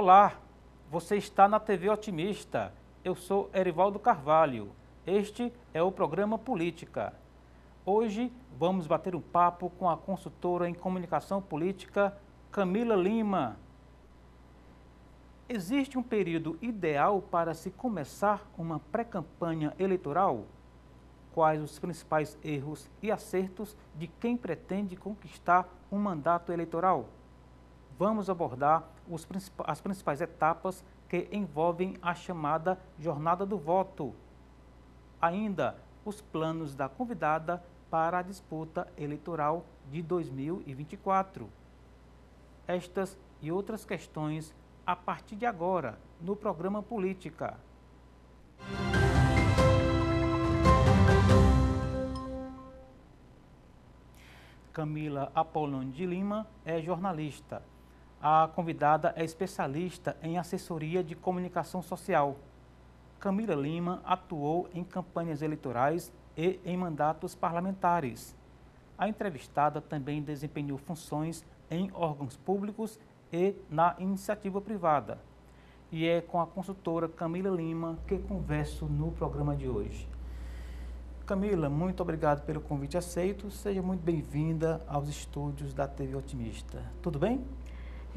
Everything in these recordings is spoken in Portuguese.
Olá, você está na TV Otimista. Eu sou Erivaldo Carvalho. Este é o programa Política. Hoje vamos bater um papo com a consultora em comunicação política, Camila Lima. Existe um período ideal para se começar uma pré-campanha eleitoral? Quais os principais erros e acertos de quem pretende conquistar um mandato eleitoral? Vamos abordar as principais etapas que envolvem a chamada Jornada do Voto. Ainda, os planos da convidada para a disputa eleitoral de 2024. Estas e outras questões a partir de agora, no programa Política. Camila Apollon de Lima é jornalista. A convidada é especialista em assessoria de comunicação social. Camila Lima atuou em campanhas eleitorais e em mandatos parlamentares. A entrevistada também desempenhou funções em órgãos públicos e na iniciativa privada. E é com a consultora Camila Lima que converso no programa de hoje. Camila, muito obrigado pelo convite aceito. Seja muito bem-vinda aos estúdios da TV Otimista. Tudo bem?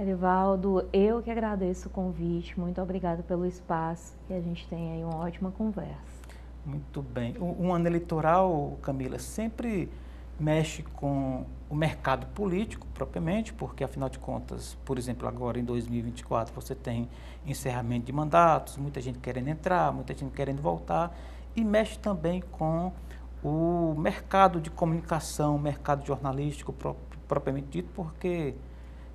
Erivaldo, eu que agradeço o convite. Muito obrigada pelo espaço e a gente tem aí uma ótima conversa. Muito bem. Um ano eleitoral, Camila, sempre mexe com o mercado político propriamente, porque afinal de contas, por exemplo, agora em 2024 você tem encerramento de mandatos, muita gente querendo entrar, muita gente querendo voltar, e mexe também com o mercado de comunicação, mercado jornalístico propriamente dito, porque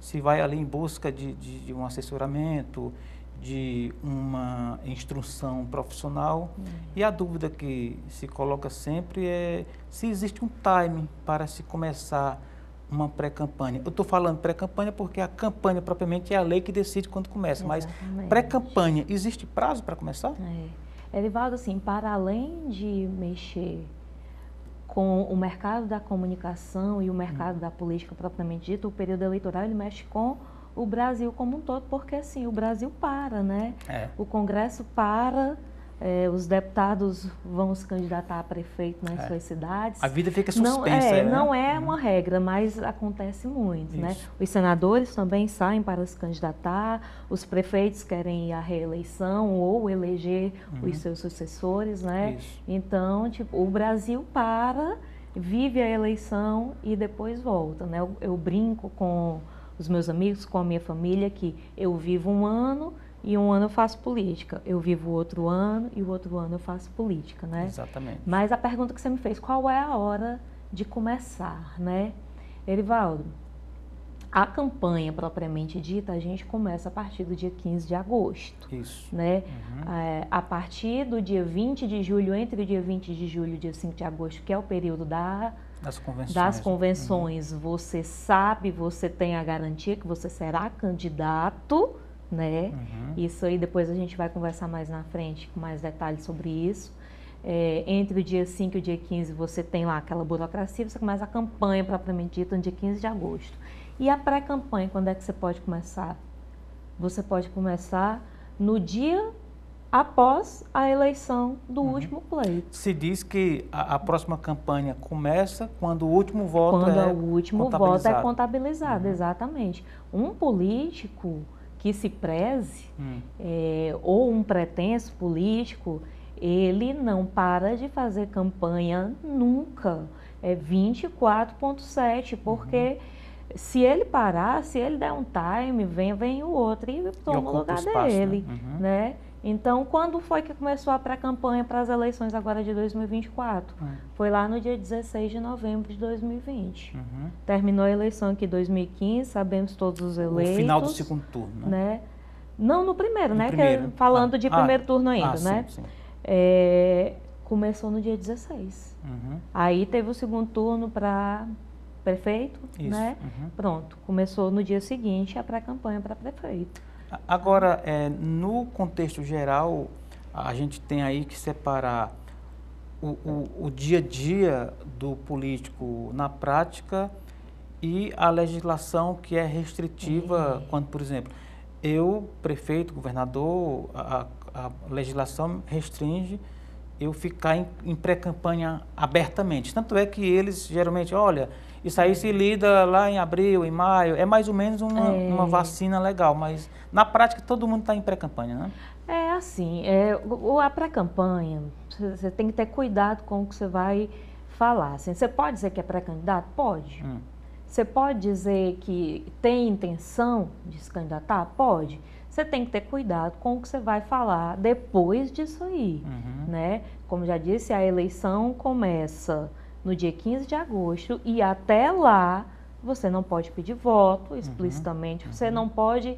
se vai ali em busca de um assessoramento, de uma instrução profissional, e a dúvida que se coloca sempre é se existe um timing para se começar uma pré-campanha. Eu estou falando pré-campanha porque a campanha propriamente é a lei que decide quando começa, Exatamente. Mas pré-campanha, existe prazo para começar? Erivaldo, assim, para além de mexer com o mercado da comunicação e o mercado da política propriamente dito, o período eleitoral ele mexe com o Brasil como um todo, porque assim, o Brasil para, né? O Congresso para, os deputados vão se candidatar a prefeito nas suas cidades. A vida fica suspensa. Não é uma regra, mas acontece muito, né? Os senadores também saem para se candidatar, os prefeitos querem ir à reeleição ou eleger os seus sucessores, né? Então, tipo, o Brasil para, vive a eleição e depois volta, né? Eu brinco com os meus amigos, com a minha família, que eu vivo um ano e um ano eu faço política. Eu vivo outro ano e o outro ano eu faço política, né? Exatamente. Mas a pergunta que você me fez, qual é a hora de começar, né? Erivaldo, a campanha propriamente dita, a gente começa a partir do dia 15 de agosto. Isso. Né? A partir do dia 20 de julho, entre o dia 20 de julho e o dia 5 de agosto, que é o período das convenções, você sabe, você tem a garantia que você será candidato, né? Isso aí depois a gente vai conversar mais na frente, com mais detalhes sobre isso. Entre o dia 5 e o dia 15 você tem lá aquela burocracia, você começa a campanha propriamente dita no dia 15 de agosto. E a pré-campanha, quando é que você pode começar? Você pode começar no dia após a eleição do último pleito. Se diz que a próxima campanha começa quando o último voto voto é contabilizado, exatamente. Um político que se preze, ou um pretenso político, ele não para de fazer campanha nunca. É 24/7, porque se ele parar, se ele der um time, vem o outro e toma o lugar dele, né? Então, quando foi que começou a pré-campanha para as eleições agora de 2024? Foi lá no dia 16 de novembro de 2020. Terminou a eleição aqui em 2015, sabemos todos os eleitos. O final do segundo turno, né? Não no primeiro, né? Primeiro. Falando de primeiro turno ainda, né? Sim. Começou no dia 16. Aí teve o segundo turno para prefeito, né? Pronto, começou no dia seguinte a pré-campanha para prefeito. Agora, no contexto geral, a gente tem aí que separar o dia a dia do político na prática e a legislação que é restritiva, quando, por exemplo, Eu, prefeito, governador, a legislação restringe eu ficar em pré-campanha abertamente. Tanto é que eles geralmente, olha, isso aí se lida lá em abril, em maio, é mais ou menos uma vacina legal, mas na prática todo mundo está em pré-campanha, né? É assim, a pré-campanha, você tem que ter cuidado com o que você vai falar. Assim, você pode dizer que é pré-candidato? Pode. Você pode dizer que tem intenção de se candidatar? Pode. Você tem que ter cuidado com o que você vai falar depois disso aí, né? Como já disse, a eleição começa no dia 15 de agosto e até lá você não pode pedir voto explicitamente, você não pode...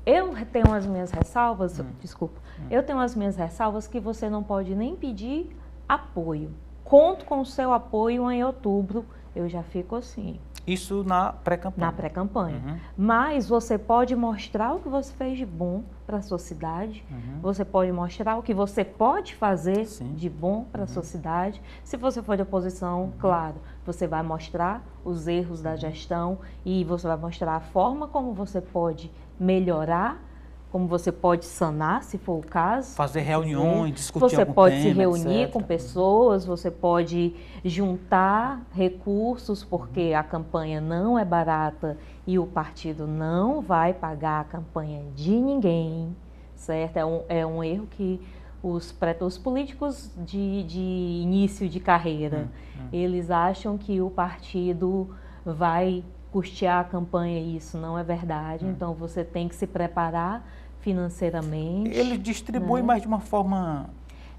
Eu tenho as minhas ressalvas, desculpa, eu tenho as minhas ressalvas que você não pode nem pedir apoio. Conto com o seu apoio em outubro, eu já fico assim. Isso na pré-campanha? Na pré-campanha. Mas você pode mostrar o que você fez de bom para a sua cidade, você pode mostrar o que você pode fazer de bom para a sua cidade. Se você for de oposição, claro, você vai mostrar os erros da gestão e você vai mostrar a forma como você pode melhorar, como você pode sanar, se for o caso. Fazer reuniões, discutir algum tema, Você pode se reunir com pessoas, você pode juntar recursos, porque a campanha não é barata e o partido não vai pagar a campanha de ninguém, certo? É um erro que os políticos de início de carreira, eles acham que o partido vai custear a campanha e isso não é verdade, então você tem que se preparar financeiramente. Ele distribui, né? Mas de uma forma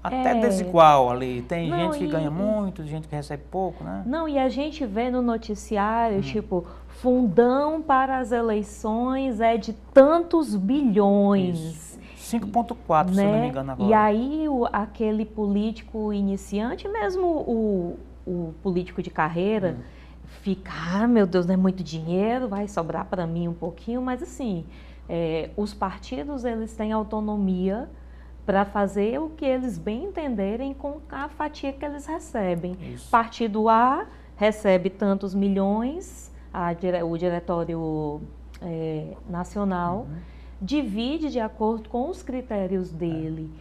até desigual ali. Tem gente que ganha muito, gente que recebe pouco, né? Não, e a gente vê no noticiário, tipo, fundão para as eleições é de tantos bilhões. 5,4, né? Se não me engano agora. E aí aquele político iniciante, mesmo o político de carreira, fica, ah, meu Deus, não é muito dinheiro, vai sobrar para mim um pouquinho, mas assim... os partidos, eles têm autonomia para fazer o que eles bem entenderem com a fatia que eles recebem. Isso. Partido A recebe tantos milhões, o diretório nacional divide de acordo com os critérios dele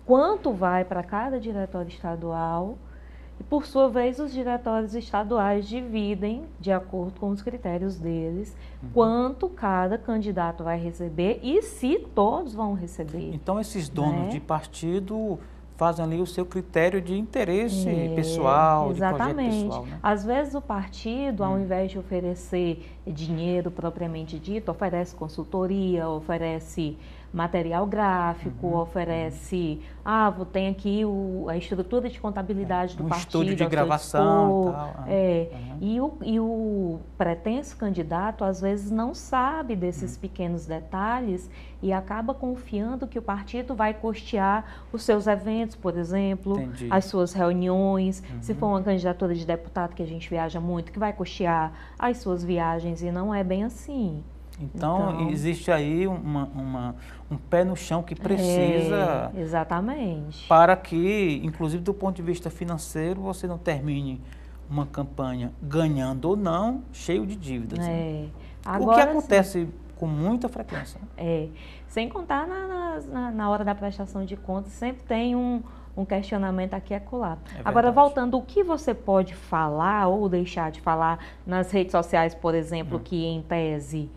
quanto vai para cada diretório estadual. E, por sua vez, os diretórios estaduais dividem, de acordo com os critérios deles, quanto cada candidato vai receber e se todos vão receber. Então, esses donos de partido fazem ali o seu critério de interesse pessoal, exatamente. De projeto pessoal, né? Às vezes o partido, ao invés de oferecer dinheiro propriamente dito, oferece consultoria, oferece material gráfico, oferece, tem aqui a estrutura de contabilidade do partido. Um estúdio de gravação e tal. E o pretenso candidato, às vezes, não sabe desses pequenos detalhes e acaba confiando que o partido vai custear os seus eventos, por exemplo, as suas reuniões. Se for uma candidatura de deputado, que a gente viaja muito, que vai custear as suas viagens, e não é bem assim. Então, existe aí um pé no chão que precisa... exatamente. Para que, inclusive do ponto de vista financeiro, você não termine uma campanha ganhando ou não, cheio de dívidas. Né? Agora, o que acontece com muita frequência. Sem contar na hora da prestação de contas, sempre tem um questionamento aqui e acolá. Agora, voltando, o que você pode falar ou deixar de falar nas redes sociais, por exemplo, que em tese...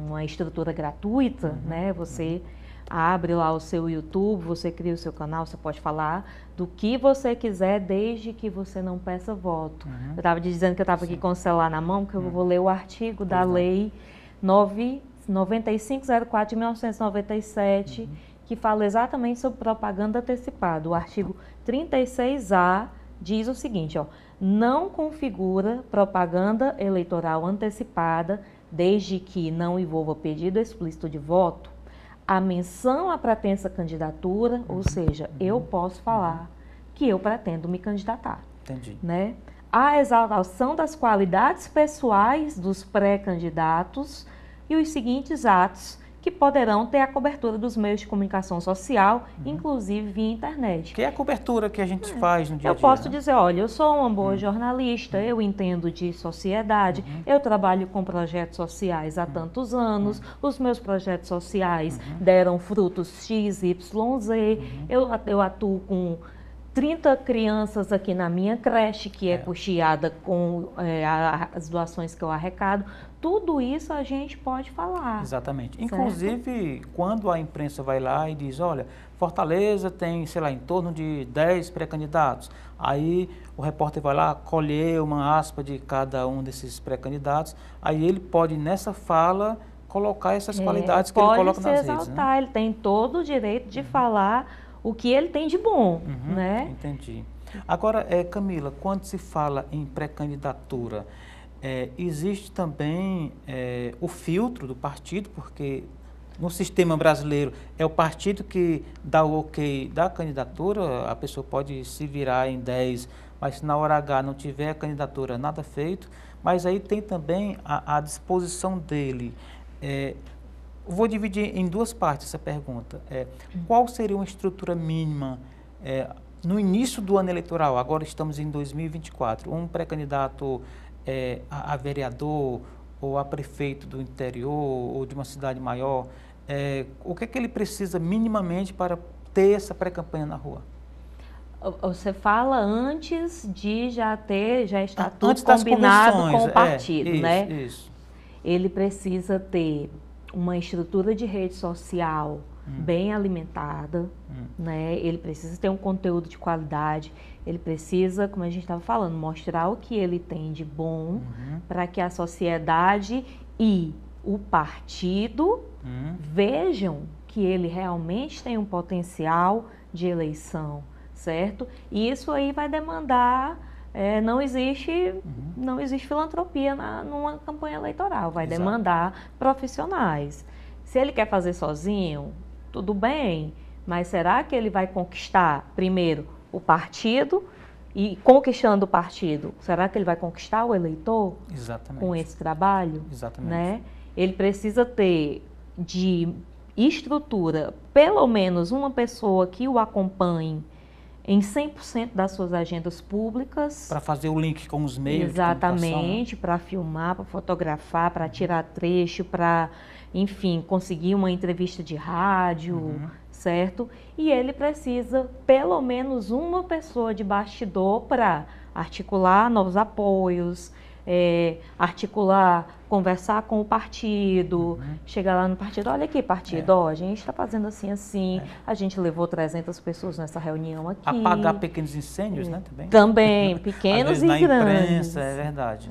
uma estrutura gratuita, né? Você abre lá o seu YouTube, você cria o seu canal, você pode falar do que você quiser, desde que você não peça voto. Eu estava dizendo que eu estava aqui com o celular na mão, que eu vou ler o artigo da lei 9504 de 1997, que fala exatamente sobre propaganda antecipada. O artigo 36A diz o seguinte, não configura propaganda eleitoral antecipada, desde que não envolva pedido explícito de voto, a menção à pretensa candidatura, ou seja, eu posso falar que eu pretendo me candidatar. Entendi. Né? A exaltação das qualidades pessoais dos pré-candidatos e os seguintes atos que poderão ter a cobertura dos meios de comunicação social, inclusive via internet. Que é a cobertura que a gente faz no dia a dia. Eu posso dizer, olha, eu sou uma boa jornalista, eu entendo de sociedade, eu trabalho com projetos sociais há tantos anos, os meus projetos sociais deram frutos X, Y, Z, eu atuo com 30 crianças aqui na minha creche, que é custeada com as doações que eu arrecado. Tudo isso a gente pode falar. Exatamente. Certo? Inclusive, quando a imprensa vai lá e diz, olha, Fortaleza tem, sei lá, em torno de 10 pré-candidatos. Aí o repórter vai lá, colher uma aspa de cada um desses pré-candidatos. Aí ele pode, nessa fala, colocar essas qualidades que ele coloca nas redes. Né? Ele tem todo o direito de falar o que ele tem de bom, né? Entendi. Agora, Camila, quando se fala em pré-candidatura, existe também o filtro do partido, porque no sistema brasileiro é o partido que dá o ok da candidatura, a pessoa pode se virar em 10, mas se na hora H não tiver a candidatura, nada feito, mas aí tem também a disposição dele. Vou dividir em duas partes essa pergunta. Qual seria uma estrutura mínima no início do ano eleitoral? Agora estamos em 2024. Um pré-candidato a vereador ou a prefeito do interior ou de uma cidade maior, o que é que ele precisa minimamente para ter essa pré-campanha na rua? Você fala antes de já estar tudo combinado com o partido, né? Isso. Ele precisa ter uma estrutura de rede social bem alimentada, né? Ele precisa ter um conteúdo de qualidade, ele precisa, como a gente estava falando, mostrar o que ele tem de bom para que a sociedade e o partido vejam que ele realmente tem um potencial de eleição, certo? E isso aí vai demandar... não existe filantropia numa campanha eleitoral, vai demandar profissionais. Se ele quer fazer sozinho, tudo bem, mas será que ele vai conquistar primeiro o partido e conquistando o partido, será que ele vai conquistar o eleitor? Exatamente. Com esse trabalho? Exatamente. Né? Ele precisa ter de estrutura pelo menos uma pessoa que o acompanhe em 100% das suas agendas públicas. Para fazer o link com os meios. Exatamente, para filmar, para fotografar, para tirar trecho, para, enfim, conseguir uma entrevista de rádio, certo? E ele precisa, pelo menos, uma pessoa de bastidor para articular novos apoios, conversar com o partido, chegar lá no partido, olha aqui partido, a gente está fazendo assim, a gente levou 300 pessoas nessa reunião aqui. Apagar pequenos incêndios, né, também? Também, pequenos e na grandes. Imprensa, é verdade.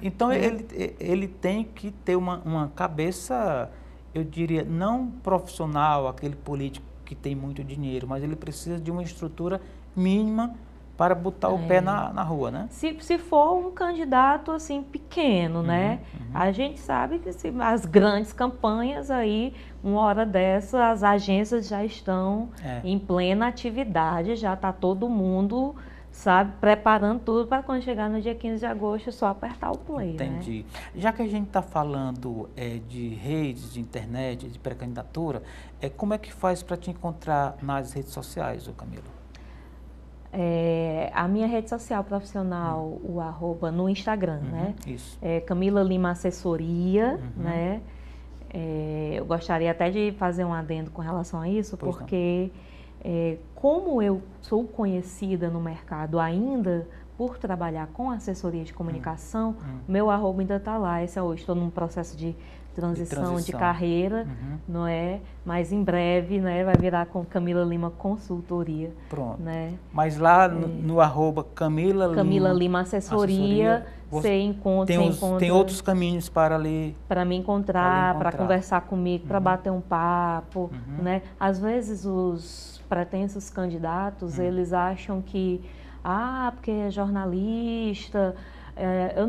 Então, ele tem que ter uma cabeça, eu diria, não profissional, aquele político que tem muito dinheiro, mas ele precisa de uma estrutura mínima para botar o pé na rua, né? Se for um candidato, assim, pequeno, né? A gente sabe que as grandes campanhas aí, uma hora dessa, as agências já estão em plena atividade, já está todo mundo, sabe, preparando tudo para quando chegar no dia 15 de agosto, é só apertar o play, Entendi. Né? Já que a gente está falando de redes, de internet, de pré-candidatura, como é que faz para te encontrar nas redes sociais, Camila? A minha rede social profissional, o @ no Instagram, né? Isso. Camila Lima Assessoria, né? Eu gostaria até de fazer um adendo com relação a isso, porque como eu sou conhecida no mercado ainda por trabalhar com assessoria de comunicação, meu @ ainda está lá. Hoje estou num processo de transição de carreira, não é? Mas em breve, né, vai virar com Camila Lima Consultoria. Pronto. Né? Mas lá no @ Camila Lima Assessoria, você encontra... Tem outros caminhos para ali... Para me encontrar, para conversar comigo, para bater um papo, né? Às vezes os pretensos candidatos, eles acham que, porque é jornalista... eu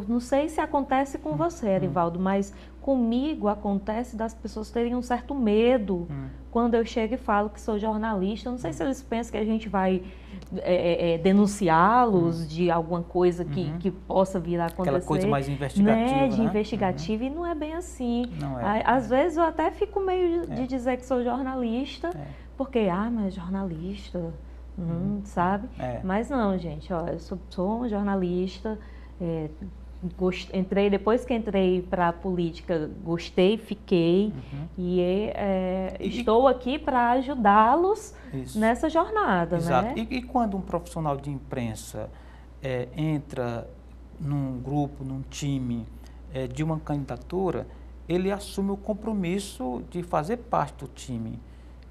não sei se acontece com você, Erivaldo, mas comigo acontece das pessoas terem um certo medo quando eu chego e falo que sou jornalista. Eu não sei se eles pensam que a gente vai denunciá-los de alguma coisa que possa vir a acontecer. Aquela coisa mais investigativa, né? De investigativa, e não é bem assim. Não é. Às vezes eu até fico meio de dizer que sou jornalista, porque, mas jornalista, sabe? Mas não, gente, ó, eu sou um jornalista, depois que entrei para a política, gostei, fiquei, e estou aqui para ajudá-los nessa jornada. Exato. Né? E quando um profissional de imprensa entra num grupo, num time de uma candidatura, ele assume o compromisso de fazer parte do time.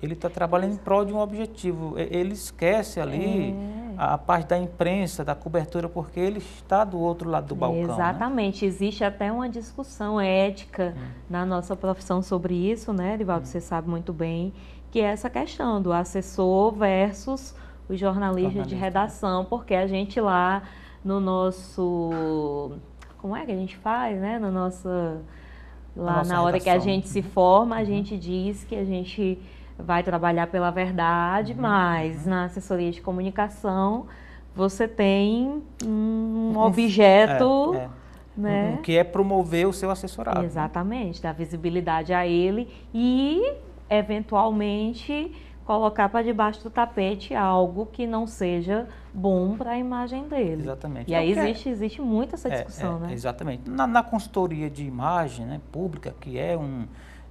Ele está trabalhando em prol de um objetivo. Ele esquece ali a parte da imprensa, da cobertura, porque ele está do outro lado do balcão. Exatamente. Né? Existe até uma discussão ética na nossa profissão sobre isso, né, Erivaldo? Você sabe muito bem, que é essa questão do assessor versus o jornalista de redação, porque a gente lá no nosso... Como é que a gente faz, né? Lá na hora que a gente se forma, a gente diz que a gente vai trabalhar pela verdade, mas na assessoria de comunicação você tem um objeto, né? Que é promover o seu assessorado. Exatamente, dar visibilidade a ele e, eventualmente, colocar para debaixo do tapete algo que não seja bom para a imagem dele. Exatamente. E aí existe muito essa discussão, né? Exatamente. Na consultoria de imagem, né, pública, que é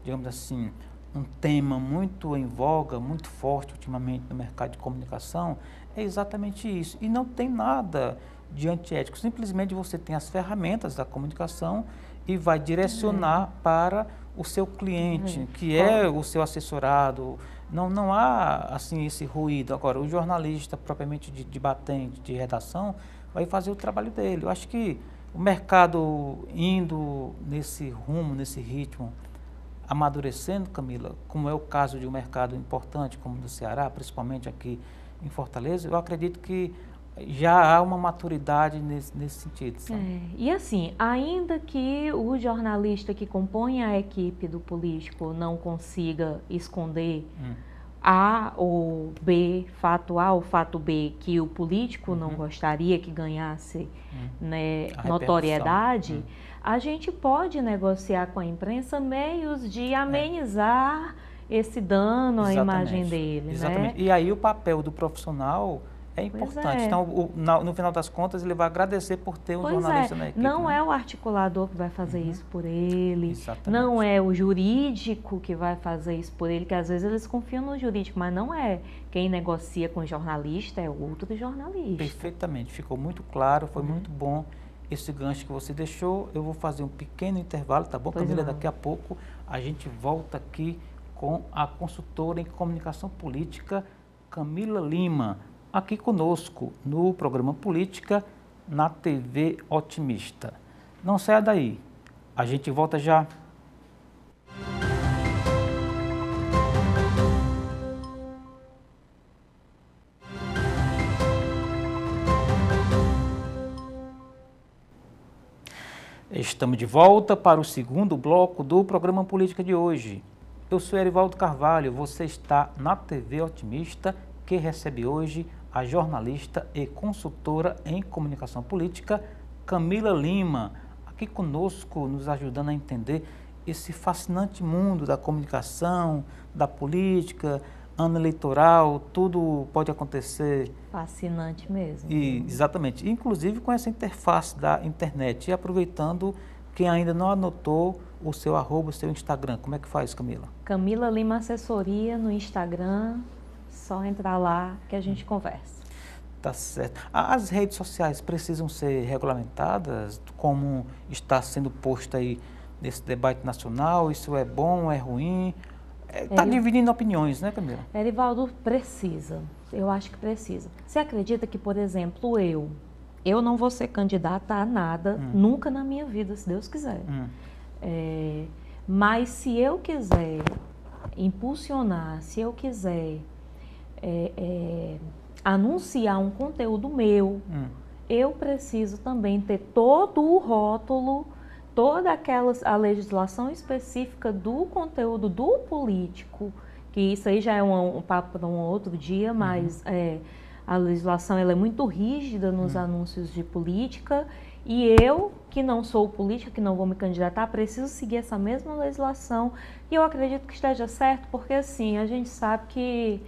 digamos assim, um tema muito em voga, muito forte ultimamente no mercado de comunicação, é exatamente isso. E não tem nada de antiético, simplesmente você tem as ferramentas da comunicação e vai direcionar para o seu cliente, que é o seu assessorado. Não há assim esse ruído. Agora, o jornalista propriamente de batente, de redação, vai fazer o trabalho dele. Eu acho que o mercado indo nesse rumo, nesse ritmo, amadurecendo, Camila, como é o caso de um mercado importante como o do Ceará, principalmente aqui em Fortaleza, eu acredito que já há uma maturidade nesse sentido. E assim, ainda que o jornalista que compõe a equipe do político não consiga esconder A ou B, fato A ou fato B, que o político não gostaria que ganhasse notoriedade, a gente pode negociar com a imprensa meios de amenizar esse dano à imagem dele. Exatamente. Né? E aí o papel do profissional é importante. Então, no final das contas, ele vai agradecer por ter um jornalista na equipe. Não é o articulador que vai fazer isso por ele, Exatamente. Não é o jurídico que vai fazer isso por ele, que às vezes eles confiam no jurídico, mas não é. Quem negocia com o jornalista é outro jornalista. Perfeitamente, ficou muito claro, foi muito bom esse gancho que você deixou. Eu vou fazer um pequeno intervalo, tá bom, Camila? Daqui a pouco a gente volta aqui com a consultora em comunicação política, Camila Lima, aqui conosco no programa Política, na TV Otimista. Não saia daí, a gente volta já. Estamos de volta para o segundo bloco do programa Política de hoje. Eu sou Erivaldo Carvalho, você está na TV Otimista, que recebe hoje a jornalista e consultora em comunicação política, Camila Lima, aqui conosco, nos ajudando a entender esse fascinante mundo da comunicação, da política, ano eleitoral, tudo pode acontecer. Fascinante mesmo. Exatamente, inclusive com essa interface da internet. E aproveitando, quem ainda não anotou o seu @, o seu Instagram, como é que faz, Camila? Camila Lima Assessoria no Instagram, só entrar lá que a gente conversa. Tá certo. As redes sociais precisam ser regulamentadas, como está sendo posto aí nesse debate nacional? Isso é bom, é ruim? Está dividindo opiniões, né, Camila? Erivaldo, precisa. Eu acho que precisa. Você acredita que, por exemplo, eu não vou ser candidata a nada, nunca na minha vida, se Deus quiser. Mas se eu quiser impulsionar, se eu quiser anunciar um conteúdo meu, eu preciso também ter todo o rótulo, toda a legislação específica do conteúdo do político, que isso aí já é um papo para um outro dia, mas a legislação ela é muito rígida nos anúncios de política, e eu, que não sou política, que não vou me candidatar, preciso seguir essa mesma legislação, e eu acredito que esteja certo, porque assim, a gente sabe que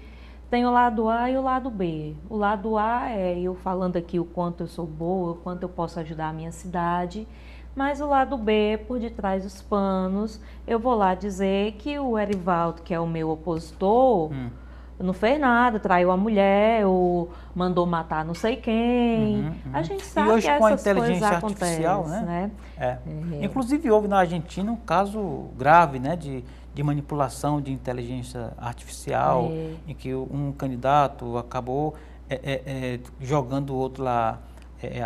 tem o lado A e o lado B. O lado A é eu falando aqui o quanto eu sou boa, o quanto eu posso ajudar a minha cidade, mas o lado B, por detrás dos panos, eu vou lá dizer que o Erivaldo, que é o meu opositor, não fez nada, traiu a mulher, ou mandou matar não sei quem. A gente sabe e hoje, que com a essas inteligência coisas artificial, acontecem, né? Inclusive, houve na Argentina um caso grave, né, de manipulação de inteligência artificial, em que um candidato acabou jogando o outro lá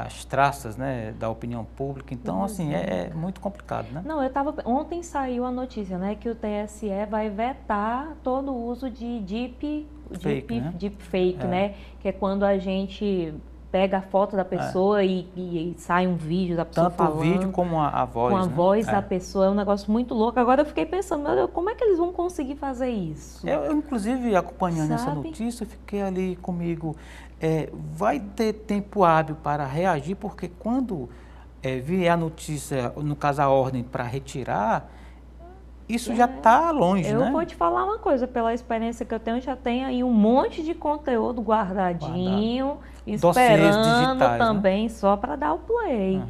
as traças, né, da opinião pública. Então, assim, é muito complicado, né? Não, ontem saiu a notícia, né, que o TSE vai vetar todo o uso de deepfake, né? Que é quando a gente pega a foto da pessoa e sai um vídeo da pessoa tanto falando. O vídeo como a voz, com a voz da pessoa, é um negócio muito louco. Agora eu fiquei pensando, meu Deus, como é que eles vão conseguir fazer isso? Eu inclusive, acompanhando essa notícia, fiquei ali comigo, vai ter tempo hábil para reagir, porque quando vier a notícia, no caso a ordem para retirar, isso já está longe, né? Eu vou te falar uma coisa, pela experiência que eu tenho, já tem aí um monte de conteúdo guardadinho, esperando digitais, também, né? Só para dar o play.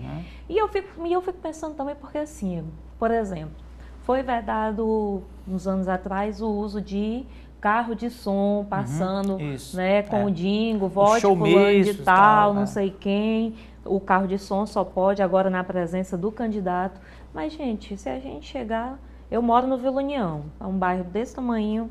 E eu fico pensando também, porque assim, por exemplo, foi vedado uns anos atrás o uso de carro de som passando, né, com o jingle, vote fulano de tal, não sei quem. O carro de som só pode agora na presença do candidato. Mas, gente, se a gente chegar... Eu moro no Vila União, é um bairro desse tamanho,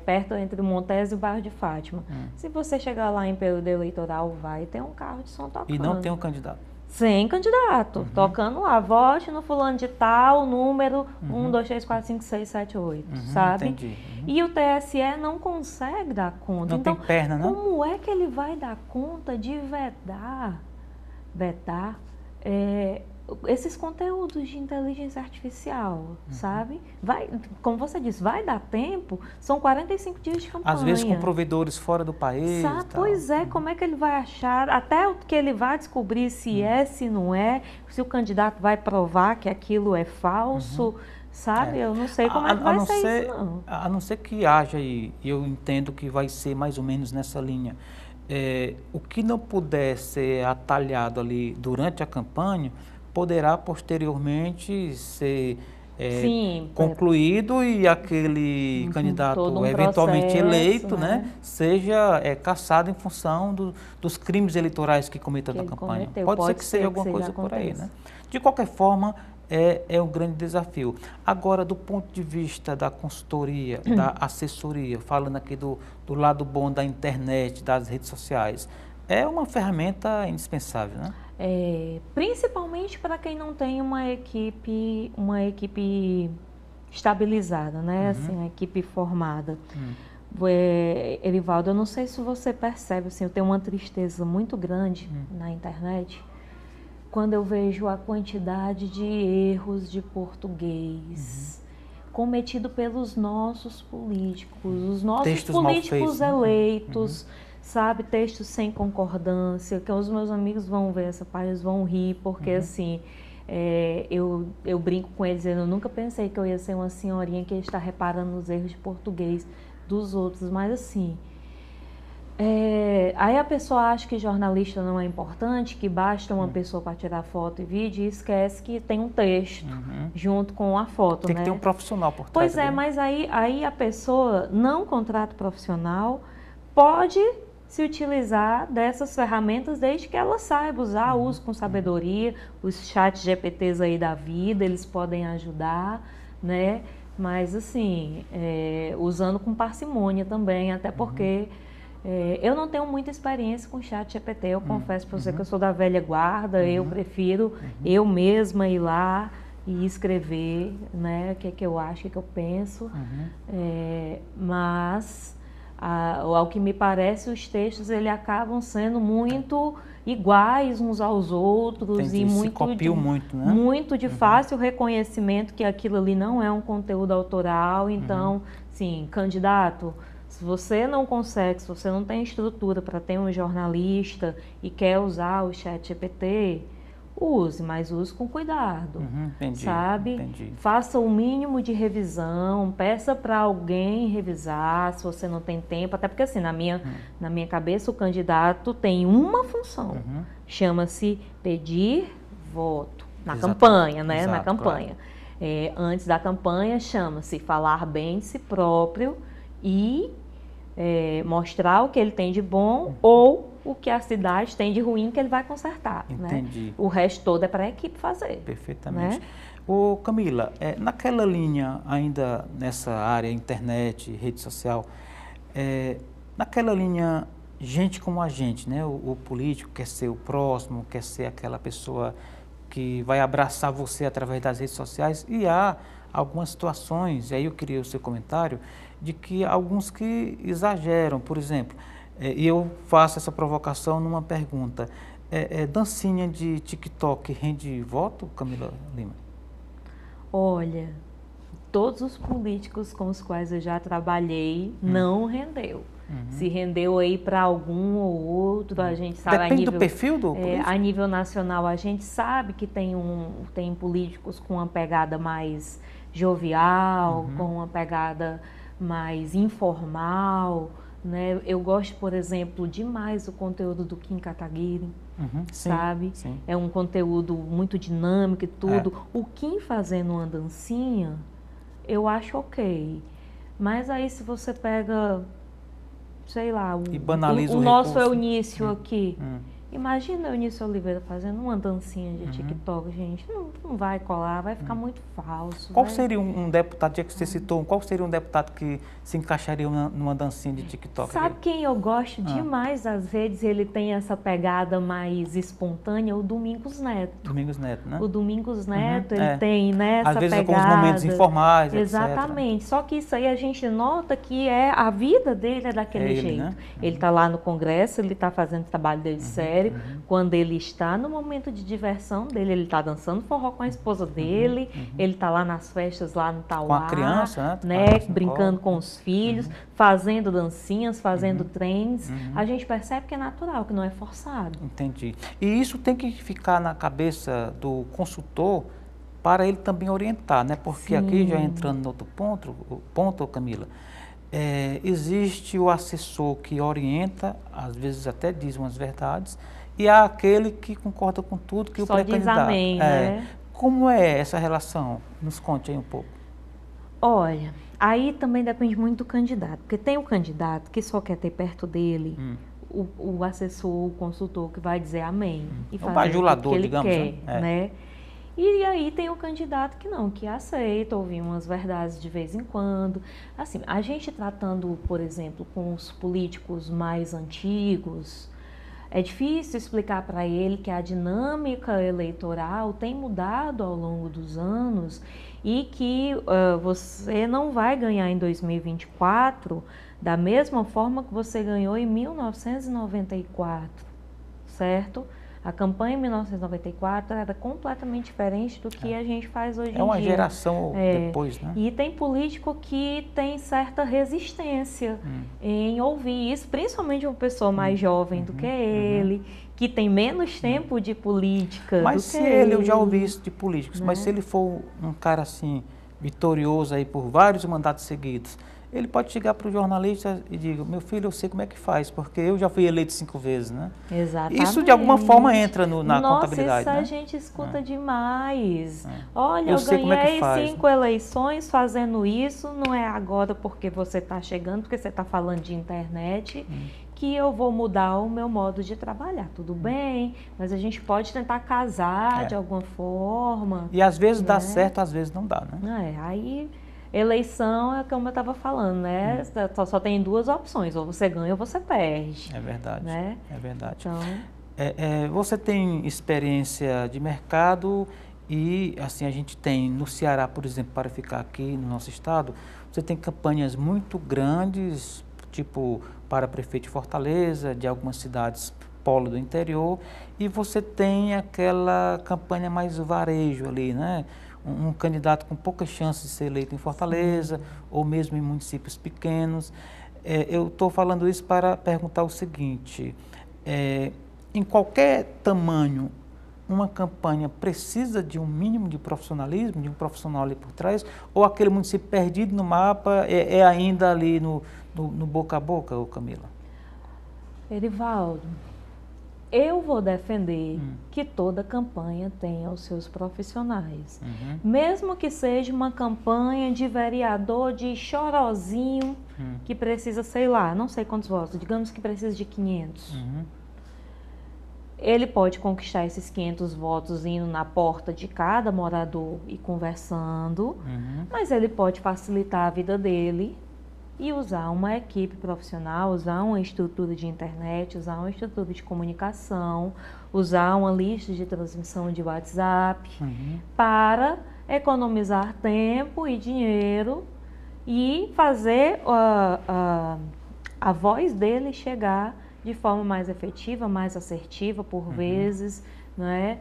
perto entre o Montes e o bairro de Fátima. Se você chegar lá em período eleitoral, vai ter um carro de som tocando. E não tem um candidato? Sem candidato, tocando lá, vote no fulano de tal, número 1, 2, 3, 4, 5, 6, 7, 8, sabe? Entendi. E o TSE não consegue dar conta. Não tem perna, né? Como é que ele vai dar conta de vetar esses conteúdos de inteligência artificial, sabe? Vai, como você disse, vai dar tempo, são 45 dias de campanha. Às vezes com provedores fora do país. Pois é, como é que ele vai achar, até o que ele vai descobrir se se não é, se o candidato vai provar que aquilo é falso, sabe? Eu não sei como é que vai ser isso, não. A não ser que haja, e eu entendo que vai ser mais ou menos nessa linha, o que não puder ser atalhado ali durante a campanha, poderá posteriormente ser concluído e aquele candidato eventualmente eleito, né, seja cassado em função dos crimes eleitorais que cometeu na campanha. Pode ser que seja alguma coisa por aí, né? De qualquer forma, é um grande desafio. Agora, do ponto de vista da consultoria, da assessoria, falando aqui do lado bom da internet, das redes sociais, é uma ferramenta indispensável, né? Principalmente para quem não tem uma equipe estabilizada, né? Assim, uma equipe formada. Erivaldo, eu não sei se você percebe, assim, eu tenho uma tristeza muito grande na internet quando eu vejo a quantidade de erros de português cometido pelos nossos políticos, os nossos textos políticos eleitos. Sabe, textos sem concordância, que os meus amigos vão ver essa página, eles vão rir, porque assim, eu brinco com eles, eu nunca pensei que eu ia ser uma senhorinha que ia estar reparando nos erros de português dos outros, mas assim, aí a pessoa acha que jornalista não é importante, que basta uma pessoa para tirar foto e vídeo, e esquece que tem um texto junto com a foto, Tem que ter um profissional por trás. Pois é, mas aí a pessoa não contrata profissional, pode se utilizar dessas ferramentas desde que ela saiba usar, use com sabedoria, os chats GPTs aí da vida, eles podem ajudar, né? Mas assim, usando com parcimônia também, até porque eu não tenho muita experiência com chat GPT, eu confesso para você que eu sou da velha guarda, eu prefiro eu mesma ir lá e escrever, né, o que é que eu acho, o que é que eu penso, mas... ao que me parece, os textos ele acabam sendo muito iguais uns aos outros e muito de fácil reconhecimento que aquilo ali não é um conteúdo autoral. Então, sim, candidato, Se você não consegue, se você não tem estrutura para ter um jornalista e quer usar o ChatGPT, use, mas use com cuidado, Entendi, sabe? entendi. Faça o mínimo de revisão, peça para alguém revisar, se você não tem tempo, até porque assim, na minha cabeça o candidato tem uma função, chama-se pedir voto, na campanha, né? Exato, na campanha. Claro. Antes da campanha chama-se falar bem de si próprio e mostrar o que ele tem de bom ou o que a cidade tem de ruim que ele vai consertar. Entendi. Né? O resto todo é para a equipe fazer. Perfeitamente. Né? Ô, Camila, naquela linha ainda nessa área, internet, rede social, naquela linha, gente como a gente, né? O político quer ser o próximo, quer ser aquela pessoa que vai abraçar você através das redes sociais, e há algumas situações, e aí eu queria o seu comentário, de que alguns que exageram, por exemplo, e eu faço essa provocação numa pergunta, dancinha de TikTok rende voto, Camila Lima? Olha, todos os políticos com os quais eu já trabalhei não rendeu. Se rendeu aí para algum ou outro, a gente sabe... Depende do perfil do político? A nível nacional, a gente sabe que tem políticos com uma pegada mais jovial, com uma pegada mais informal, né? Eu gosto, por exemplo, demais do conteúdo do Kim Kataguiri, sabe? Sim. É um conteúdo muito dinâmico e tudo. O Kim fazendo uma dancinha, eu acho ok. Mas aí se você pega, sei lá, o nosso Eunício aqui. Imagina o Eunício Oliveira fazendo uma dancinha de TikTok, gente. Não vai colar, vai ficar muito falso. Qual seria um deputado, já que você citou, qual seria um deputado que se encaixaria numa dancinha de TikTok? Sabe quem eu gosto demais das redes? Ele tem essa pegada mais espontânea, o Domingos Neto. Domingos Neto, né? O Domingos Neto, ele tem essa às vezes pegada. Às vezes com os momentos informais, Exatamente. Etc. Só que isso aí a gente nota que a vida dele é daquele jeito. Né? Ele está lá no Congresso, ele está fazendo o trabalho dele sério. Quando ele está no momento de diversão dele, ele está dançando forró com a esposa dele, ele está lá nas festas lá no Tauá, com a criança, né? Brincando com os filhos, fazendo dancinhas, fazendo trends. A gente percebe que é natural, que não é forçado. Entendi. E isso tem que ficar na cabeça do consultor para ele também orientar, né? Porque aqui, já entrando no outro ponto, Camila, existe o assessor que orienta, às vezes até diz umas verdades, e há aquele que concorda com tudo que o pré-candidato. Só diz amém, né? Como é essa relação? Nos conte aí um pouco. Olha, aí também depende muito do candidato, porque tem o candidato que só quer ter perto dele o assessor, o consultor que vai dizer amém e fazer bajulador, o que ele digamos, quer, né? E aí tem o candidato que não, que aceita ouvir umas verdades de vez em quando. Assim, a gente tratando, por exemplo, com os políticos mais antigos, é difícil explicar para ele que a dinâmica eleitoral tem mudado ao longo dos anos e que você não vai ganhar em 2024 da mesma forma que você ganhou em 1994, certo? A campanha em 1994 era completamente diferente do que a gente faz hoje em dia. É uma geração depois, né? E tem político que tem certa resistência em ouvir isso, principalmente uma pessoa mais jovem do que ele, que tem menos tempo de política mas do se que ele, eu já ouvi isso de políticos, mas se ele for um cara assim, vitorioso aí por vários mandatos seguidos, ele pode chegar para o jornalista e dizer, meu filho, eu sei como é que faz, porque eu já fui eleito 5 vezes, né? Exatamente. Isso de alguma forma entra na contabilidade, isso né? a gente escuta demais. Olha, eu ganhei como é que faz, 5 eleições fazendo isso, não é agora porque você está chegando, porque você está falando de internet, que eu vou mudar o meu modo de trabalhar. Tudo bem, mas a gente pode tentar casar de alguma forma. E às vezes dá certo, às vezes não dá, né? Aí... Eleição é como eu estava falando, né? Só tem 2 opções, ou você ganha ou você perde. É verdade, né? É verdade. Então... você tem experiência de mercado e, assim, a gente tem no Ceará, por exemplo, para ficar aqui no nosso estado, você tem campanhas muito grandes, tipo para prefeito de Fortaleza, de algumas cidades polo do interior, e você tem aquela campanha mais varejo ali, né? Um candidato com poucas chances de ser eleito em Fortaleza, ou mesmo em municípios pequenos. eu estou falando isso para perguntar o seguinte, em qualquer tamanho, uma campanha precisa de um mínimo de profissionalismo, de um profissional ali por trás, ou aquele município perdido no mapa é ainda ali no boca a boca, Camila? Erivaldo, eu vou defender que toda campanha tenha os seus profissionais. Mesmo que seja uma campanha de vereador de chorozinho, que precisa, sei lá, não sei quantos votos, digamos que precisa de 500. Ele pode conquistar esses 500 votos indo na porta de cada morador e conversando, mas ele pode facilitar a vida dele e usar uma equipe profissional, usar uma estrutura de internet, usar uma estrutura de comunicação, usar uma lista de transmissão de WhatsApp para economizar tempo e dinheiro e fazer a voz dele chegar de forma mais efetiva, mais assertiva por vezes, né?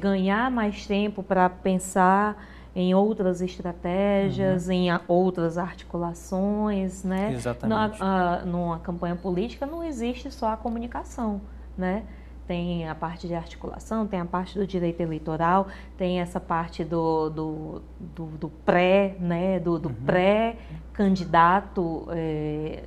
Ganhar mais tempo para pensar em outras estratégias, em outras articulações, né? Exatamente. Numa campanha política não existe só a comunicação, né? Tem a parte de articulação, tem a parte do direito eleitoral, tem essa parte do pré, né? Do pré-candidato,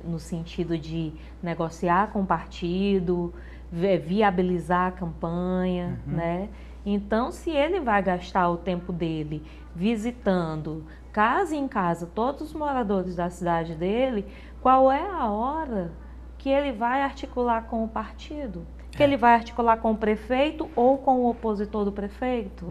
no sentido de negociar com o partido, viabilizar a campanha, né? Então, se ele vai gastar o tempo dele visitando casa em casa todos os moradores da cidade dele, qual é a hora que ele vai articular com o partido? Que ele vai articular com o prefeito ou com o opositor do prefeito?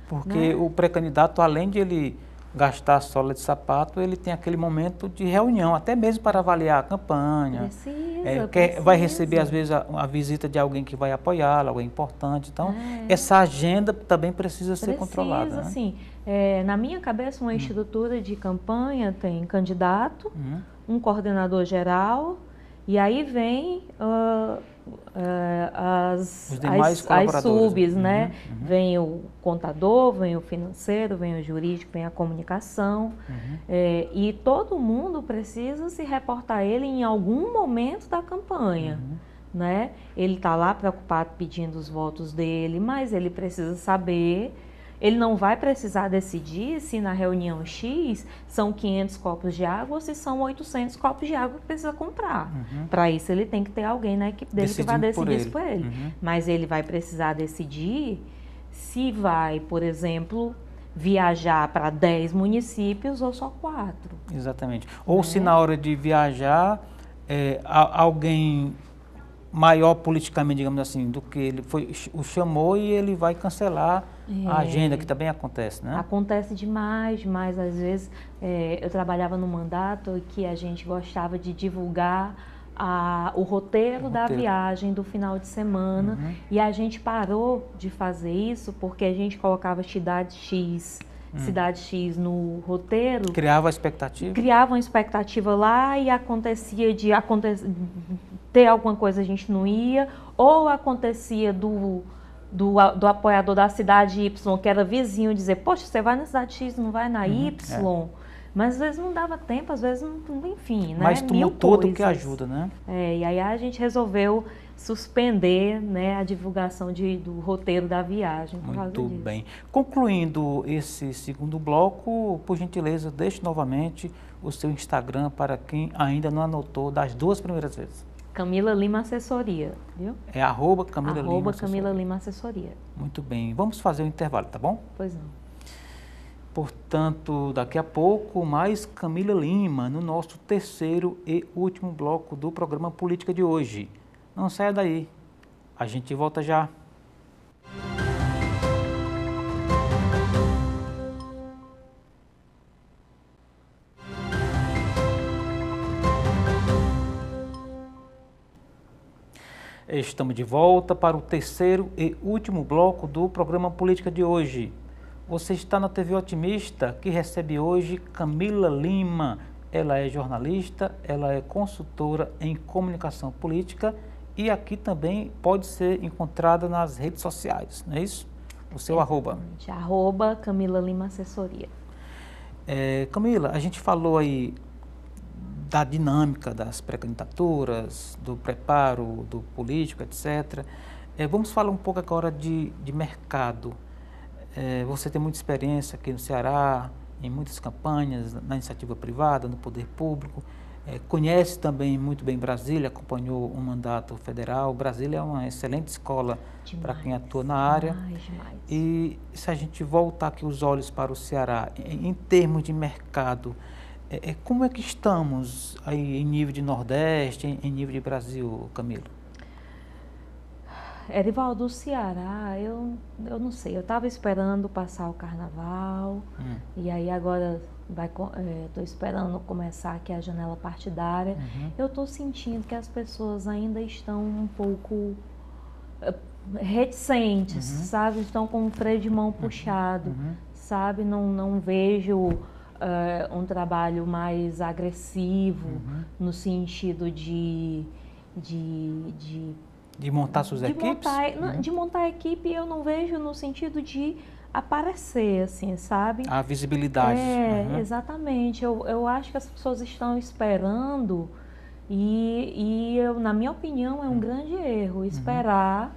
Porque o pré-candidato, além de ele gastar a sola de sapato, ele tem aquele momento de reunião, até mesmo para avaliar a campanha. Precisa. Vai receber, às vezes, a visita de alguém que vai apoiá-lo, alguém importante. Então, essa agenda também precisa ser controlada. Precisa, sim. Na minha cabeça, uma estrutura de campanha tem candidato, um coordenador geral, e aí vem as subs, né? Vem o contador, vem o financeiro, vem o jurídico, vem a comunicação. E todo mundo precisa se reportar a ele em algum momento da campanha. Né? Ele está lá preocupado pedindo os votos dele, mas ele precisa saber. Ele não vai precisar decidir se na reunião X são 500 copos de água ou se são 800 copos de água que precisa comprar. Para isso ele tem que ter alguém na equipe dele que vai decidir isso por ele. Mas ele vai precisar decidir se vai, por exemplo, viajar para 10 municípios ou só 4. Exatamente. Ou se na hora de viajar, alguém maior politicamente, digamos assim, do que ele o chamou e ele vai cancelar a agenda, que também acontece, né? Acontece demais. Às vezes, eu trabalhava num mandato que a gente gostava de divulgar o roteiro da viagem do final de semana e a gente parou de fazer isso porque a gente colocava cidade X no roteiro. Criava expectativa? Criava uma expectativa lá e acontecia ter alguma coisa a gente não ia, ou acontecia do apoiador da cidade Y, que era vizinho, dizer, poxa, você vai na cidade X, não vai na Y. Mas às vezes não dava tempo, às vezes não, enfim, né? Mas tumultua do que ajuda, né? E aí a gente resolveu suspender, né, a divulgação do roteiro da viagem. Muito bem. Concluindo esse segundo bloco, por gentileza, deixe novamente o seu Instagram para quem ainda não anotou das 2 primeiras vezes. Camila Lima Assessoria, viu? É @Camila Lima Assessoria. Camila Lima Assessoria. Muito bem. Vamos fazer um intervalo, tá bom? Pois não. Portanto, daqui a pouco, mais Camila Lima, no nosso terceiro e último bloco do programa Política de hoje. Não saia daí. A gente volta já. Estamos de volta para o terceiro e último bloco do programa Política de hoje. Você está na TV Otimista, que recebe hoje Camila Lima. Ela é jornalista, ela é consultora em comunicação política e aqui também pode ser encontrada nas redes sociais, não é isso? O seu @. Camila Lima Assessoria. Camila, a gente falou aí da dinâmica das pré-candidaturas, do preparo do político, etc. Vamos falar um pouco agora de mercado. Você tem muita experiência aqui no Ceará, em muitas campanhas, na iniciativa privada, no poder público. Conhece também muito bem Brasília, acompanhou um mandato federal. Brasília é uma excelente escola para quem atua na área. Demais. E se a gente voltar aqui os olhos para o Ceará, em termos de mercado, como é que estamos aí em nível de Nordeste, em nível de Brasil, Camilo? Erivaldo, do Ceará, eu não sei, eu estava esperando passar o carnaval, e aí agora estou esperando começar aqui a janela partidária. Eu estou sentindo que as pessoas ainda estão um pouco reticentes, sabe? Estão com o freio de mão puxado, sabe? Não vejo um trabalho mais agressivo no sentido de montar suas equipes? De montar a equipe, eu não vejo no sentido de aparecer, assim, sabe? A visibilidade. Exatamente. Eu acho que as pessoas estão esperando e na minha opinião, é um grande erro esperar,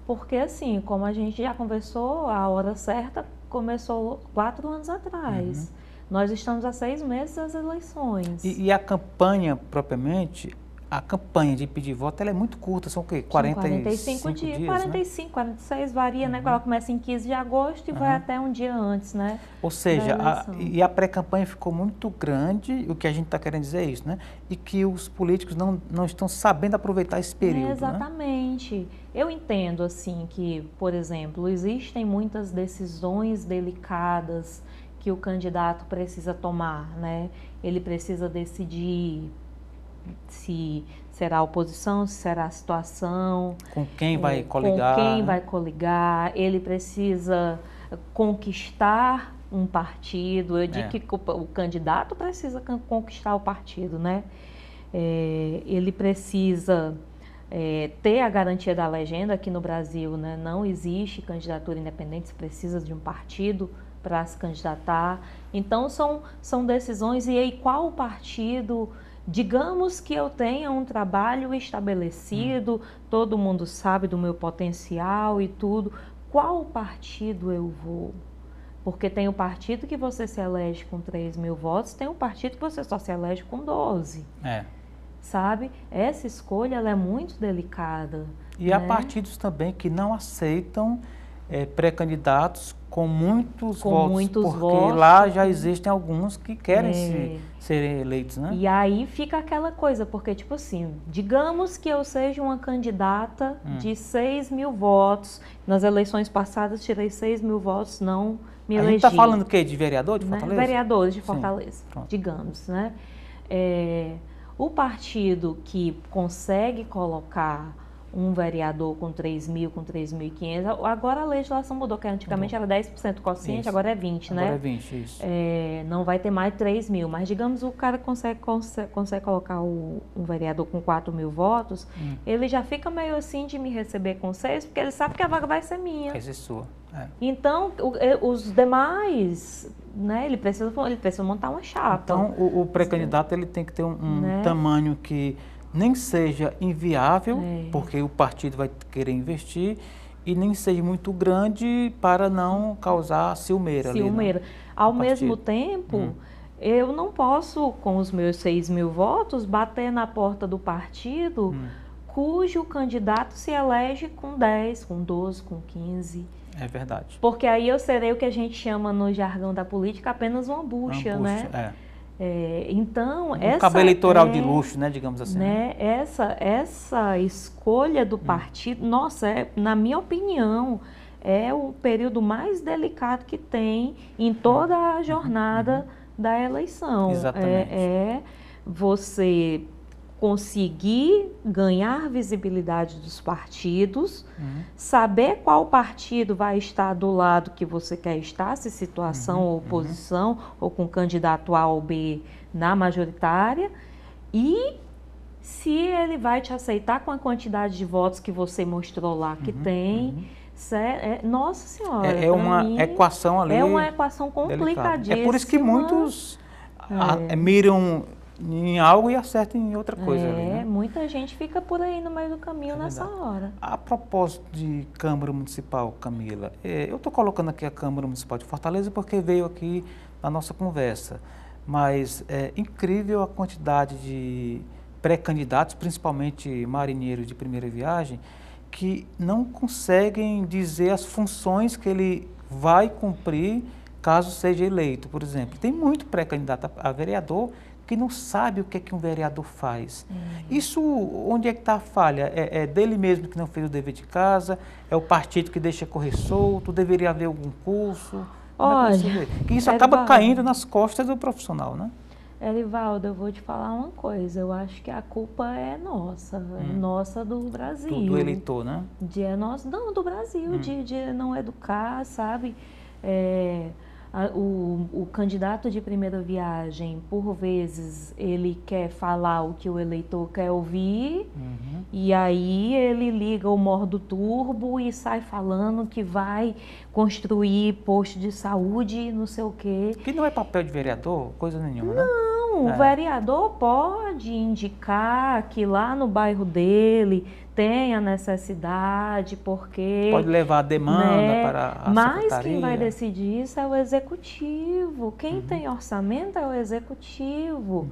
porque, assim, como a gente já conversou, a hora certa começou 4 anos atrás. Nós estamos há 6 meses das eleições. E a campanha, propriamente... A campanha de pedir voto, ela é muito curta, são o quê? 45 dias, 45, 46, varia, né? Ela começa em 15 de agosto e vai até um dia antes, né? Ou seja, a pré-campanha ficou muito grande, o que a gente está querendo dizer é isso, né? E que os políticos não estão sabendo aproveitar esse período, exatamente. Né? Eu entendo, assim, que, por exemplo, existem muitas decisões delicadas que o candidato precisa tomar, né? Ele precisa decidir se será a oposição, se será a situação. Com quem vai coligar. Com quem vai coligar. Ele precisa conquistar um partido. Eu digo que o candidato precisa conquistar o partido, né? Ele precisa ter a garantia da legenda. Aqui no Brasil, né? Não existe candidatura independente, se precisa de um partido para se candidatar. Então, são decisões. E aí, qual o partido... Digamos que eu tenha um trabalho estabelecido, todo mundo sabe do meu potencial e tudo. Qual partido eu vou? Porque tem o partido que você se elege com 3.000 votos, tem o partido que você só se elege com 12. Sabe? Essa escolha ela é muito delicada. E há partidos também que não aceitam pré-candidatos com muitos votos, porque lá já existem alguns que querem serem eleitos, né? E aí fica aquela coisa, porque tipo assim, digamos que eu seja uma candidata de 6.000 votos, nas eleições passadas tirei 6.000 votos, não me elegi. A gente está falando o quê? De vereador de Fortaleza? Vereadores de Fortaleza, digamos, né? O partido que consegue colocar um vereador com 3.000, com 3.500. Agora a legislação mudou, que antigamente era 10% quociente, agora é 20%, né? Agora é 20%, isso. Não vai ter mais 3.000, mas digamos o cara consegue colocar um vereador com 4.000 votos, ele já fica meio assim de me receber com 6, porque ele sabe que a vaga vai ser minha. Vai ser sua. Então, os demais, né, ele precisa montar uma chapa. Então, o pré-candidato ele tem que ter um tamanho que nem seja inviável, porque o partido vai querer investir, e nem seja muito grande para não causar ciumeira. Ciumeira. Ao mesmo tempo, eu não posso, com os meus 6.000 votos, bater na porta do partido cujo candidato se elege com 10, com 12, com 15. É verdade. Porque aí eu serei o que a gente chama no jargão da política apenas uma bucha, né? Então, cabo eleitoral de luxo, né, digamos assim. Né, essa escolha do partido, nossa, na minha opinião, é o período mais delicado que tem em toda a jornada da eleição. Exatamente. Você conseguir ganhar visibilidade dos partidos, saber qual partido vai estar do lado que você quer estar, se situação ou oposição, ou com candidato A ou B na majoritária, e se ele vai te aceitar com a quantidade de votos que você mostrou lá que tem. Nossa Senhora, é uma equação ali. É uma equação complicadíssima. É por isso que muitos miram em algo e acerta em outra coisa ali, né? Muita gente fica por aí no meio do caminho nessa hora. A propósito de Câmara Municipal, Camila, eu estou colocando aqui a Câmara Municipal de Fortaleza porque veio aqui na nossa conversa, mas é incrível a quantidade de pré-candidatos, principalmente marinheiros de primeira viagem, que não conseguem dizer as funções que ele vai cumprir caso seja eleito, por exemplo. Tem muito pré-candidato a vereador que não sabe o que é que um vereador faz. Isso, onde é que está a falha? É dele mesmo que não fez o dever de casa? É o partido que deixa correr solto? Deveria haver algum curso? Olha, que isso acaba caindo nas costas do profissional, né? Erivaldo, eu vou te falar uma coisa, eu acho que a culpa é nossa, nossa do Brasil. Do eleitor, né? Não, do Brasil, de não educar, sabe? O candidato de primeira viagem, por vezes, ele quer falar o que o eleitor quer ouvir, e aí ele liga o modo turbo e sai falando que vai construir posto de saúde, não sei o quê. Que não é papel de vereador, coisa nenhuma, né? Não, o vereador pode indicar que lá no bairro dele tem a necessidade, porque... Pode levar a demanda para a mas secretaria. quem vai decidir isso é o executivo. Quem tem orçamento é o executivo.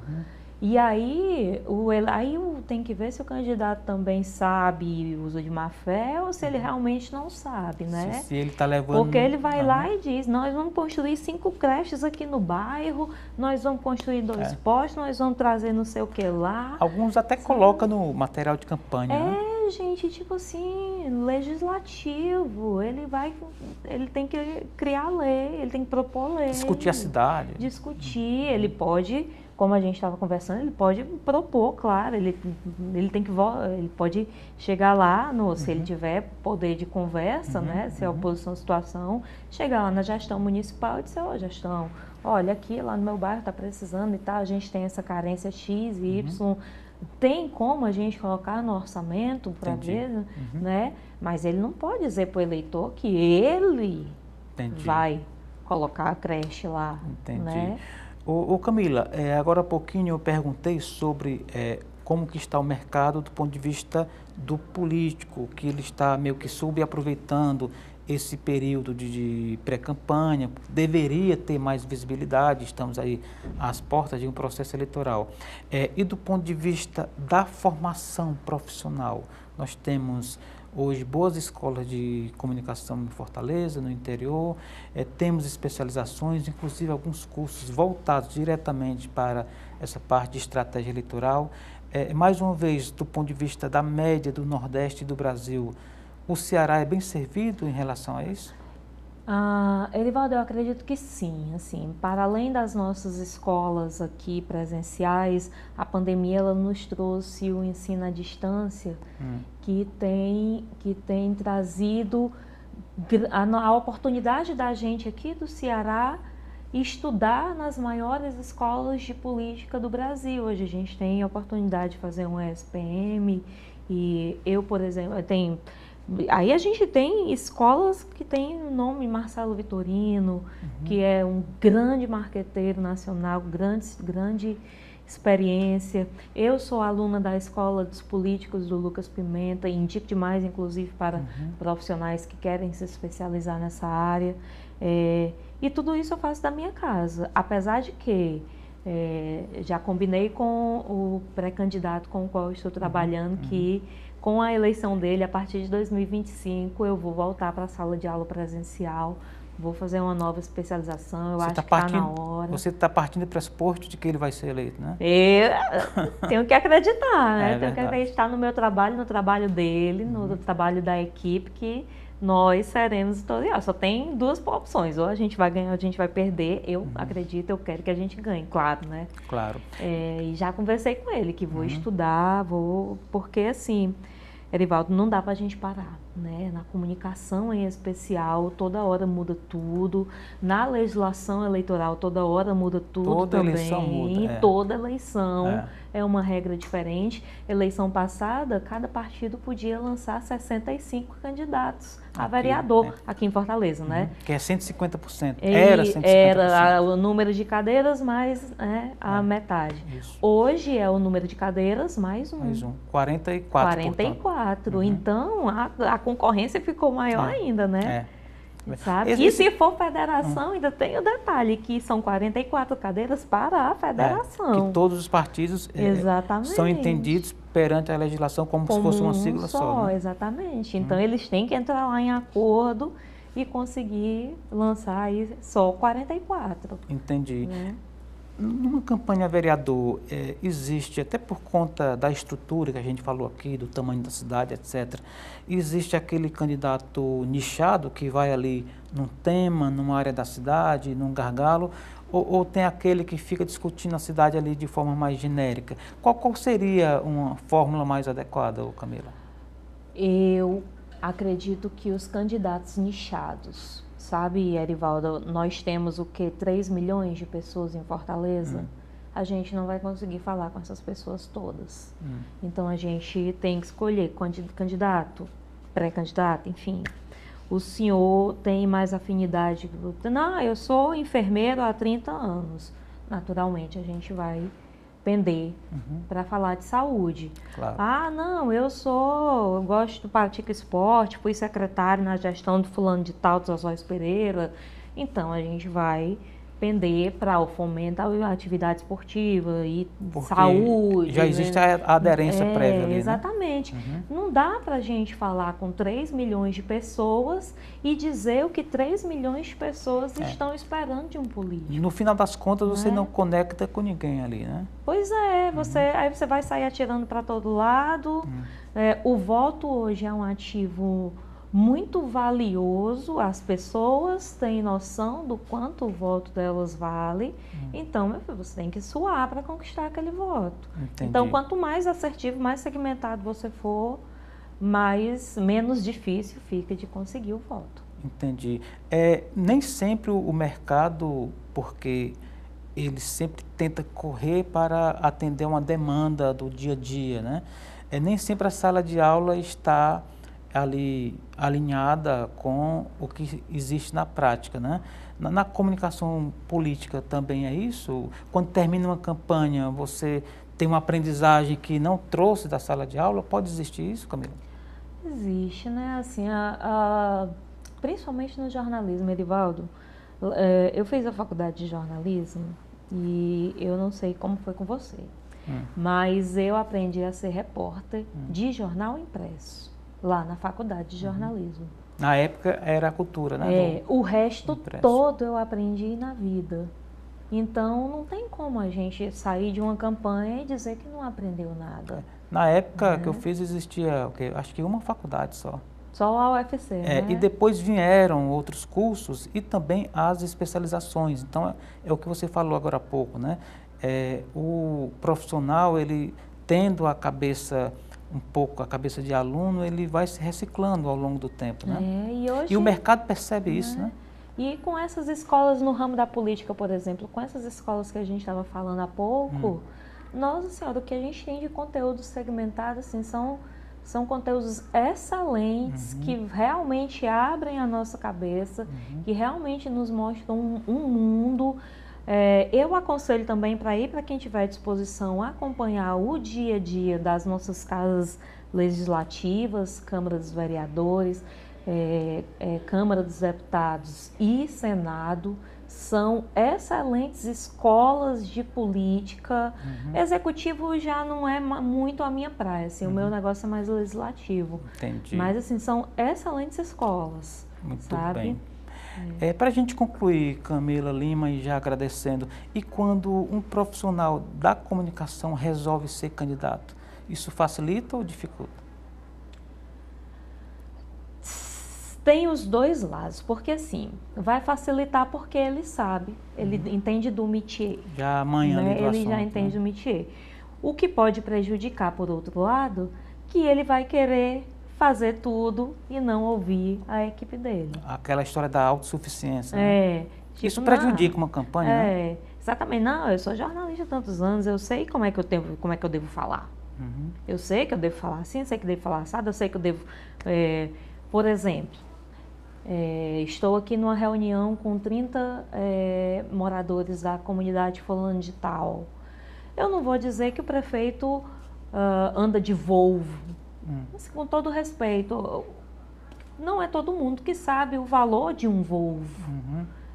E aí, tem que ver se o candidato também sabe uso de má fé ou se ele realmente não sabe, né? Se ele está levando... Porque ele vai lá e diz, nós vamos construir 5 creches aqui no bairro, nós vamos construir 2 postos, nós vamos trazer não sei o que lá. Alguns até colocam no material de campanha, né? Gente, tipo assim, legislativo, ele tem que criar lei, ele tem que propor lei. Discutir a cidade. Discutir, ele pode, como a gente estava conversando, ele pode propor, claro, ele pode chegar lá, se ele tiver poder de conversa, né, se é oposição à situação, chegar lá na gestão municipal e dizer, gestão, olha, aqui lá no meu bairro está precisando e tal, a gente tem essa carência X e Y, tem como a gente colocar no orçamento para ver, né? Mas ele não pode dizer para o eleitor que ele vai colocar a creche lá. Né? Ô Camila, agora há pouquinho eu perguntei sobre como que está o mercado do ponto de vista do político, que ele está meio que subaproveitando esse período de pré-campanha, deveria ter mais visibilidade, estamos aí às portas de um processo eleitoral. E do ponto de vista da formação profissional, nós temos hoje boas escolas de comunicação em Fortaleza, no interior, temos especializações, inclusive alguns cursos voltados diretamente para essa parte de estratégia eleitoral. Mais uma vez, do ponto de vista da média do Nordeste e do Brasil, o Ceará é bem servido em relação a isso? Erivaldo, eu acredito que sim. Assim, para além das nossas escolas aqui presenciais, a pandemia ela nos trouxe o ensino à distância, que tem trazido a oportunidade da gente aqui do Ceará estudar nas maiores escolas de política do Brasil. Hoje a gente tem a oportunidade de fazer um ESPM e eu, por exemplo, aí a gente tem escolas que tem o nome Marcelo Vitorino, que é um grande marqueteiro nacional, grande experiência. Eu sou aluna da Escola dos Políticos do Lucas Pimenta e indico demais, inclusive, para profissionais que querem se especializar nessa área. E tudo isso eu faço da minha casa, apesar de que já combinei com o pré-candidato com o qual eu estou trabalhando que com a eleição dele, a partir de 2025, eu vou voltar para a sala de aula presencial, vou fazer uma nova especialização, eu acho que está na hora. Você está partindo do pressuposto de que ele vai ser eleito, né? Eu tenho que acreditar, né? Tenho que acreditar no meu trabalho, no trabalho dele, no trabalho da equipe, que nós seremos vitoriosos. Só tem 2 opções, ou a gente vai ganhar ou a gente vai perder. Eu acredito, eu quero que a gente ganhe, claro, né? Claro. E já conversei com ele, que vou estudar, porque assim, Erivaldo, não dá para a gente parar, né? Na comunicação em especial, toda hora muda tudo. Na legislação eleitoral, toda hora muda tudo também. Eleição muda, toda eleição é uma regra diferente. Eleição passada, cada partido podia lançar 65 candidatos a vereador aqui em Fortaleza, né? Que é 150%. Era 150%. Era o número de cadeiras mais a metade. Isso. Hoje é o número de cadeiras mais um. Mais um. 44. 44. Então, a concorrência ficou maior ainda, né? Sabe? E se for federação, ainda tem o detalhe que são 44 cadeiras para a federação. Que todos os partidos são entendidos perante a legislação como se fosse uma sigla só. Né? Exatamente. Então, eles têm que entrar lá em acordo e conseguir lançar aí só 44. Entendi. Numa campanha vereador, existe, até por conta da estrutura que a gente falou aqui, do tamanho da cidade, etc., existe aquele candidato nichado que vai ali num tema, numa área da cidade, num gargalo, ou tem aquele que fica discutindo a cidade ali de forma mais genérica? Qual seria uma fórmula mais adequada, Camila? Eu acredito que os candidatos nichados... Sabe, Erivaldo, nós temos o quê? 3 milhões de pessoas em Fortaleza? A gente não vai conseguir falar com essas pessoas todas. Então, a gente tem que escolher candidato, pré-candidato, enfim. O senhor tem mais afinidade? Não, eu sou enfermeiro há 30 anos. Naturalmente, a gente vai pender para falar de saúde. Claro. Ah, não, eu gosto, pratico esporte, fui secretário na gestão do fulano de tal, do Osório Pereira. Então, a gente vai pender para o fomento da atividade esportiva e saúde. Já existe a aderência prévia ali, exatamente. Né? Não dá para a gente falar com 3 milhões de pessoas e dizer o que 3 milhões de pessoas estão esperando de um político. No final das contas, você não conecta com ninguém ali, né? Pois é, aí você vai sair atirando para todo lado. O voto hoje é um ativo muito valioso, as pessoas têm noção do quanto o voto delas vale, então, meu filho, você tem que suar para conquistar aquele voto. Entendi. Então, quanto mais assertivo, mais segmentado você for, menos difícil fica de conseguir o voto. Entendi. Nem sempre o mercado, porque ele sempre tenta correr para atender uma demanda do dia a dia, né? Nem sempre a sala de aula está ali alinhada com o que existe na prática, né? Na comunicação política também é isso? Quando termina uma campanha, você tem uma aprendizagem que não trouxe da sala de aula? Pode existir isso, Camila? Existe, né? Assim, principalmente no jornalismo, Erivaldo. Eu fiz a faculdade de jornalismo e eu não sei como foi com você, mas eu aprendi a ser repórter de jornal impresso. Lá na faculdade de jornalismo. Na época era a cultura, né? O resto todo eu aprendi na vida. Então, não tem como a gente sair de uma campanha e dizer que não aprendeu nada. Na época que eu fiz existia, acho que uma faculdade só. Só a UFC, né? E depois vieram outros cursos e também as especializações. Então, é o que você falou agora há pouco, né? O profissional, ele tendo a cabeça de aluno, ele vai se reciclando ao longo do tempo, né? E o mercado percebe isso, né? E com essas escolas no ramo da política, por exemplo, com essas escolas que a gente estava falando há pouco, nossa senhora, o que a gente tem de conteúdo segmentado, assim, são conteúdos excelentes, que realmente abrem a nossa cabeça, que realmente nos mostram um mundo. Eu aconselho também para ir, para quem tiver disposição, acompanhar o dia a dia das nossas casas legislativas, Câmara dos Vereadores, Câmara dos Deputados e Senado. São excelentes escolas de política. Executivo já não é muito a minha praia, assim, o meu negócio é mais legislativo. Entendi. Mas, assim, são excelentes escolas, muito sabe? Bem. Para a gente concluir, Camila Lima, e já agradecendo, e quando um profissional da comunicação resolve ser candidato, isso facilita ou dificulta? Tem os dois lados, porque assim, vai facilitar porque ele sabe, ele entende do métier. Já amanhã, né? Ele já entende do métier. O que pode prejudicar, por outro lado, que ele vai querer fazer tudo e não ouvir a equipe dele. Aquela história da autossuficiência, né? Tipo, isso prejudica uma campanha, né? Exatamente, não, eu sou jornalista há tantos anos, eu sei como é que eu devo falar. Eu sei que eu devo falar assim, eu sei que eu devo falar assado, eu sei que eu devo... por exemplo, estou aqui numa reunião com 30 moradores da comunidade fulano de tal. Eu não vou dizer que o prefeito anda de Volvo, mas, com todo respeito, não é todo mundo que sabe o valor de um Volvo.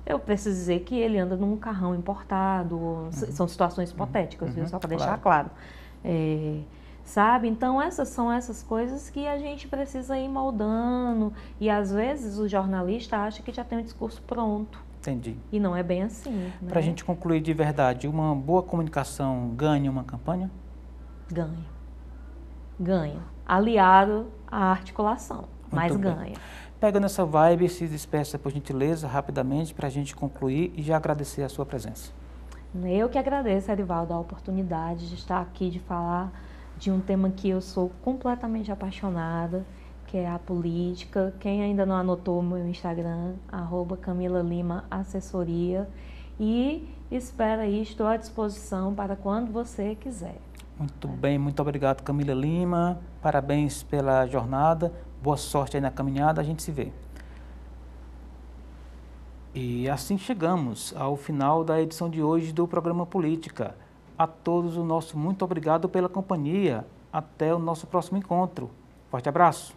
Eu preciso dizer que ele anda num carrão importado, são situações hipotéticas, viu? Só para deixar claro. Sabe? Então, são essas coisas que a gente precisa ir moldando. E, às vezes, o jornalista acha que já tem um discurso pronto. Entendi. E não é bem assim. Né? Para a gente concluir de verdade, uma boa comunicação ganha uma campanha? Ganha. Ganha. Aliado à articulação, mas ganha. Pegando essa vibe, se despeça, por gentileza, rapidamente, para a gente concluir e já agradecer a sua presença. Eu que agradeço, Erivaldo, a oportunidade de estar aqui, de falar de um tema que eu sou completamente apaixonada, que é a política. Quem ainda não anotou o meu Instagram, @CamilaLimaAssessoria, e espera aí, estou à disposição para quando você quiser. Muito bem, muito obrigado, Camila Lima, parabéns pela jornada, boa sorte aí na caminhada, a gente se vê. E assim chegamos ao final da edição de hoje do programa Política. A todos o nosso muito obrigado pela companhia. Até o nosso próximo encontro. Forte abraço.